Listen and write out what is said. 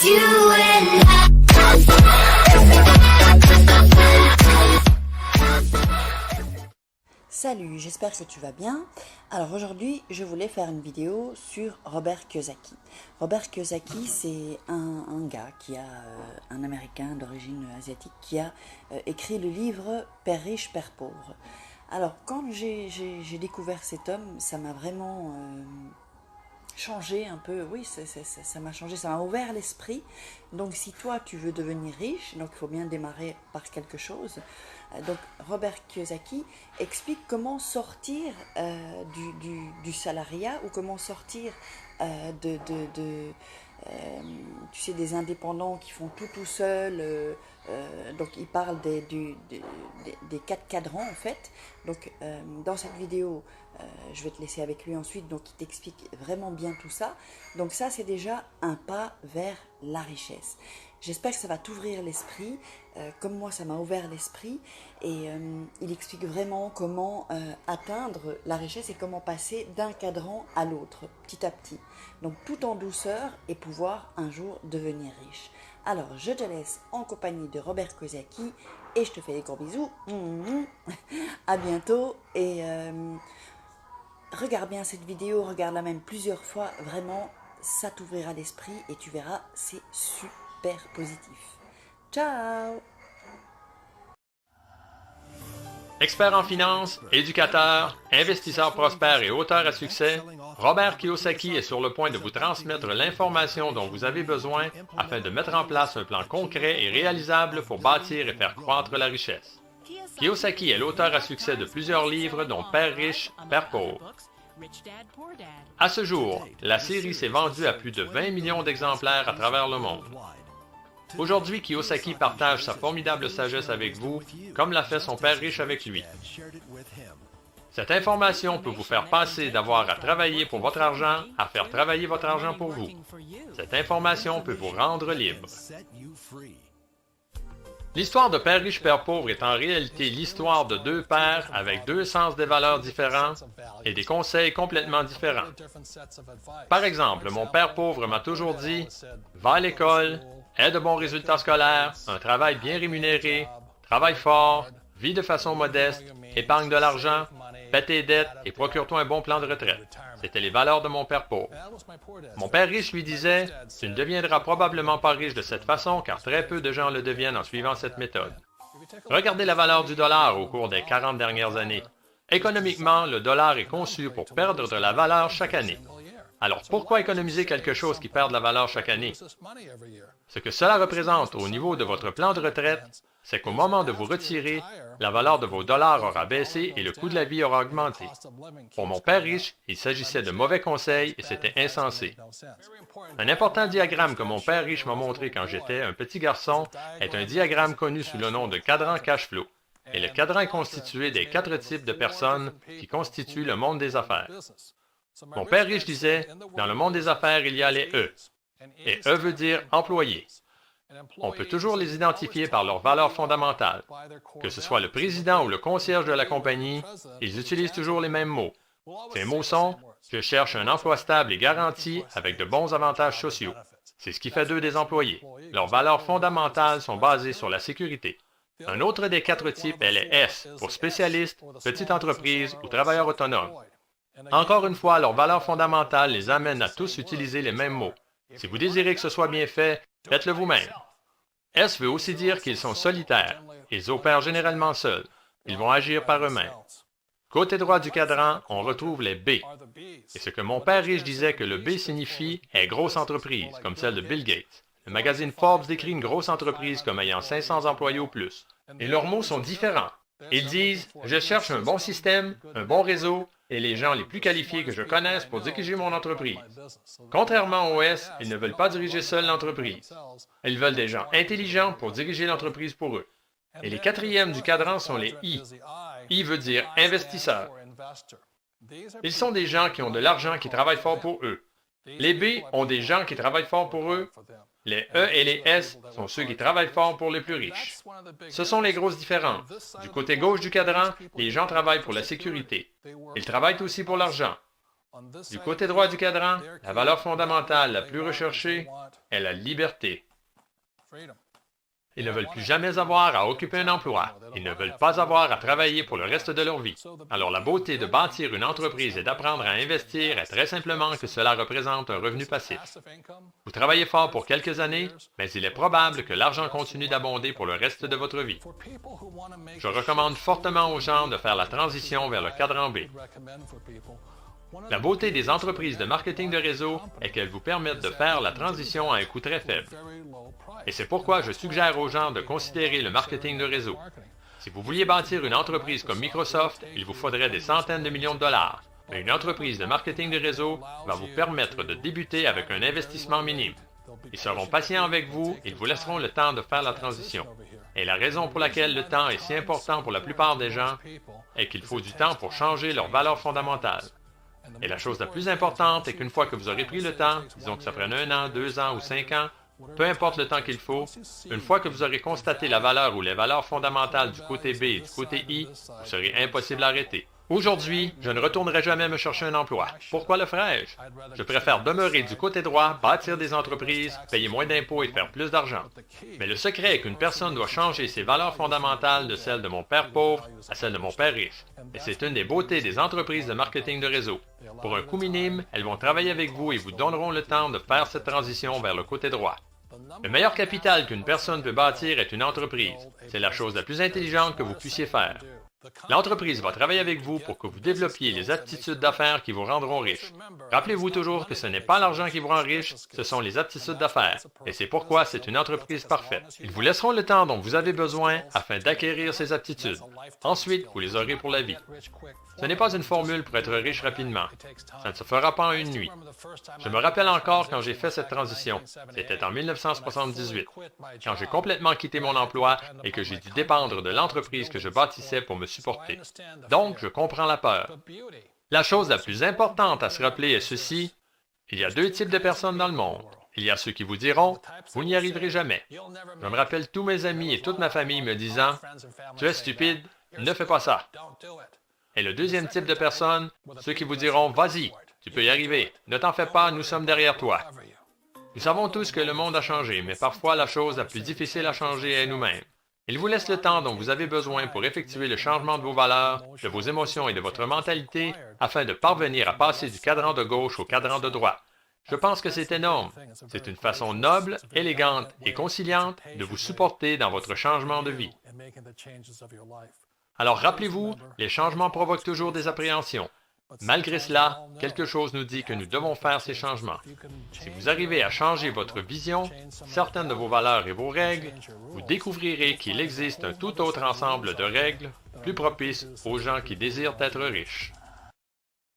just you and I. Salut, j'espère que tu vas bien. Alors aujourd'hui, je voulais faire une vidéo sur Robert Kiyosaki. Robert Kiyosaki, c'est un gars un Américain d'origine asiatique, qui a écrit le livre Père riche, Père pauvre. Alors quand j'ai découvert cet homme, ça m'a vraiment changé un peu, oui, ça m'a changé, ça m'a ouvert l'esprit. Donc si toi tu veux devenir riche, donc il faut bien démarrer par quelque chose. Donc Robert Kiyosaki explique comment sortir du salariat ou comment sortir tu sais, des indépendants qui font tout seuls. Donc il parle des 4 cadrans en fait. Donc dans cette vidéo, je vais te laisser avec lui ensuite, donc il t'explique vraiment bien tout ça. Donc ça, c'est déjà un pas vers la richesse. J'espère que ça va t'ouvrir l'esprit, comme moi ça m'a ouvert l'esprit, et il explique vraiment comment atteindre la richesse et comment passer d'un cadran à l'autre, petit à petit. Donc tout en douceur et pouvoir un jour devenir riche. Alors je te laisse en compagnie de Robert Kiyosaki et je te fais des gros bisous. À bientôt et regarde bien cette vidéo, regarde-la même plusieurs fois, vraiment ça t'ouvrira l'esprit et tu verras, c'est super positif. Ciao! Expert en finance, éducateur, investisseur prospère et auteur à succès, Robert Kiyosaki est sur le point de vous transmettre l'information dont vous avez besoin afin de mettre en place un plan concret et réalisable pour bâtir et faire croître la richesse. Kiyosaki est l'auteur à succès de plusieurs livres dont Père riche, Père pauvre. À ce jour, la série s'est vendue à plus de 20 millions d'exemplaires à travers le monde. Aujourd'hui, Kiyosaki partage sa formidable sagesse avec vous, comme l'a fait son père riche avec lui. Cette information peut vous faire passer d'avoir à travailler pour votre argent à faire travailler votre argent pour vous. Cette information peut vous rendre libre. L'histoire de Père riche, Père pauvre est en réalité l'histoire de deux pères avec deux sens des valeurs différents et des conseils complètement différents. Par exemple, mon père pauvre m'a toujours dit « Va à l'école, aie de bons résultats scolaires, un travail bien rémunéré, travaille fort, vis de façon modeste, épargne de l'argent, paie tes dettes et procure-toi un bon plan de retraite. » C'était les valeurs de mon père pauvre. Mon père riche lui disait « Tu ne deviendras probablement pas riche de cette façon car très peu de gens le deviennent en suivant cette méthode. » Regardez la valeur du dollar au cours des 40 dernières années. Économiquement, le dollar est conçu pour perdre de la valeur chaque année. Alors pourquoi économiser quelque chose qui perd de la valeur chaque année? Ce que cela représente au niveau de votre plan de retraite, c'est qu'au moment de vous retirer, la valeur de vos dollars aura baissé et le coût de la vie aura augmenté. Pour mon père riche, il s'agissait de mauvais conseils et c'était insensé. Un important diagramme que mon père riche m'a montré quand j'étais un petit garçon est un diagramme connu sous le nom de cadran cash flow. Et le cadran est constitué des 4 types de personnes qui constituent le monde des affaires. Mon père riche disait, dans le monde des affaires, il y a les E. Et E veut dire employé. On peut toujours les identifier par leurs valeurs fondamentales. Que ce soit le président ou le concierge de la compagnie, ils utilisent toujours les mêmes mots. Ces mots sont « Je cherche un emploi stable et garanti avec de bons avantages sociaux ». C'est ce qui fait d'eux des employés. Leurs valeurs fondamentales sont basées sur la sécurité. Un autre des 4 types est les S, pour spécialistes, petite entreprise ou travailleurs autonomes. Encore une fois, leurs valeurs fondamentales les amènent à tous utiliser les mêmes mots. Si vous désirez que ce soit bien fait, faites-le vous-même. S veut aussi dire qu'ils sont solitaires. Ils opèrent généralement seuls. Ils vont agir par eux-mêmes. Côté droit du cadran, on retrouve les B. Et ce que mon père riche disait que le B signifie est grosse entreprise, comme celle de Bill Gates. Le magazine Forbes décrit une grosse entreprise comme ayant 500 employés ou plus. Et leurs mots sont différents. Ils disent « Je cherche un bon système, un bon réseau, et les gens les plus qualifiés que je connaisse pour diriger mon entreprise. » Contrairement aux S, ils ne veulent pas diriger seuls l'entreprise. Ils veulent des gens intelligents pour diriger l'entreprise pour eux. Et les 4e du cadran sont les I. I veut dire investisseur. Ils sont des gens qui ont de l'argent qui travaillent fort pour eux. Les B ont des gens qui travaillent fort pour eux. Les E et les S sont ceux qui travaillent fort pour les plus riches. Ce sont les grosses différences. Du côté gauche du cadran, les gens travaillent pour la sécurité. Ils travaillent aussi pour l'argent. Du côté droit du cadran, la valeur fondamentale la plus recherchée est la liberté. Ils ne veulent plus jamais avoir à occuper un emploi. Ils ne veulent pas avoir à travailler pour le reste de leur vie. Alors la beauté de bâtir une entreprise et d'apprendre à investir est très simplement que cela représente un revenu passif. Vous travaillez fort pour quelques années, mais il est probable que l'argent continue d'abonder pour le reste de votre vie. Je recommande fortement aux gens de faire la transition vers le cadran B. La beauté des entreprises de marketing de réseau est qu'elles vous permettent de faire la transition à un coût très faible. Et c'est pourquoi je suggère aux gens de considérer le marketing de réseau. Si vous vouliez bâtir une entreprise comme Microsoft, il vous faudrait des centaines de millions de dollars. Mais une entreprise de marketing de réseau va vous permettre de débuter avec un investissement minime. Ils seront patients avec vous, ils vous laisseront le temps de faire la transition. Et la raison pour laquelle le temps est si important pour la plupart des gens est qu'il faut du temps pour changer leurs valeurs fondamentales. Et la chose la plus importante est qu'une fois que vous aurez pris le temps, disons que ça prenne 1 an, 2 ans ou 5 ans, peu importe le temps qu'il faut, une fois que vous aurez constaté la valeur ou les valeurs fondamentales du côté B et du côté I, vous serez impossible à arrêter. Aujourd'hui, je ne retournerai jamais me chercher un emploi. Pourquoi le ferais-je? Je préfère demeurer du côté droit, bâtir des entreprises, payer moins d'impôts et faire plus d'argent. Mais le secret est qu'une personne doit changer ses valeurs fondamentales de celles de mon père pauvre à celles de mon père riche. Et c'est une des beautés des entreprises de marketing de réseau. Pour un coût minime, elles vont travailler avec vous et vous donneront le temps de faire cette transition vers le côté droit. Le meilleur capital qu'une personne peut bâtir est une entreprise. C'est la chose la plus intelligente que vous puissiez faire. L'entreprise va travailler avec vous pour que vous développiez les aptitudes d'affaires qui vous rendront riche. Rappelez-vous toujours que ce n'est pas l'argent qui vous rend riche, ce sont les aptitudes d'affaires. Et c'est pourquoi c'est une entreprise parfaite. Ils vous laisseront le temps dont vous avez besoin afin d'acquérir ces aptitudes. Ensuite, vous les aurez pour la vie. Ce n'est pas une formule pour être riche rapidement. Ça ne se fera pas en une nuit. Je me rappelle encore quand j'ai fait cette transition. C'était en 1978, quand j'ai complètement quitté mon emploi et que j'ai dû dépendre de l'entreprise que je bâtissais pour me supporter. Donc, je comprends la peur. La chose la plus importante à se rappeler est ceci: il y a 2 types de personnes dans le monde. Il y a ceux qui vous diront « Vous n'y arriverez jamais ». Je me rappelle tous mes amis et toute ma famille me disant « Tu es stupide, ne fais pas ça ». Et le deuxième type de personnes, ceux qui vous diront « Vas-y, tu peux y arriver, ne t'en fais pas, nous sommes derrière toi ». Nous savons tous que le monde a changé, mais parfois la chose la plus difficile à changer est nous-mêmes. Il vous laisse le temps dont vous avez besoin pour effectuer le changement de vos valeurs, de vos émotions et de votre mentalité afin de parvenir à passer du cadran de gauche au cadran de droite. Je pense que c'est énorme. C'est une façon noble, élégante et conciliante de vous supporter dans votre changement de vie. Alors rappelez-vous, les changements provoquent toujours des appréhensions. Malgré cela, quelque chose nous dit que nous devons faire ces changements. Si vous arrivez à changer votre vision, certaines de vos valeurs et vos règles, vous découvrirez qu'il existe un tout autre ensemble de règles plus propices aux gens qui désirent être riches.